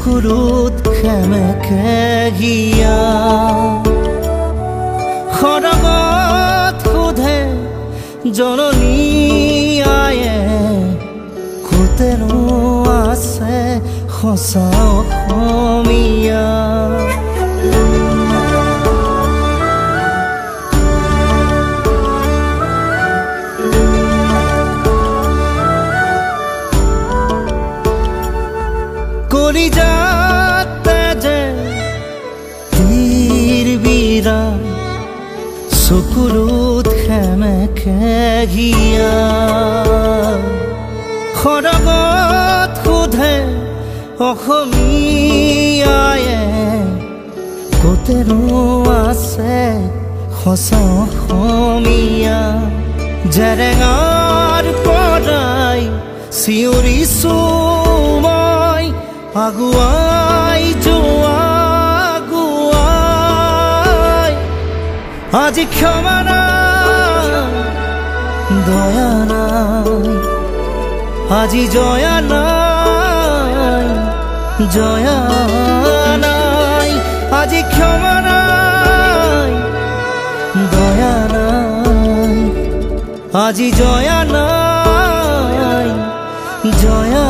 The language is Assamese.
চকুৰত সেমেকে হিয়া খৰগত সোধে জননী আয়ে কোতেনো আছে সঁচা অসমীয়া কলিজাতে যে তীৰ বিৰা চকুৰত সেমেকে হিয়া খৰগত সোধে অসমীয়ায়ে কোতেনো আছে সঁচা অসমীয়া জেৰেঙাৰ পৰাই চিঞৰিছো মই আগুৱাই যোৱা আগুৱাই আজি ক্ষমা নাই দয়া নাই আজি জয়া নাই জয়া নাই আজি ক্ষমা নাই দয়া নাই আজি জয়া নাই জয়া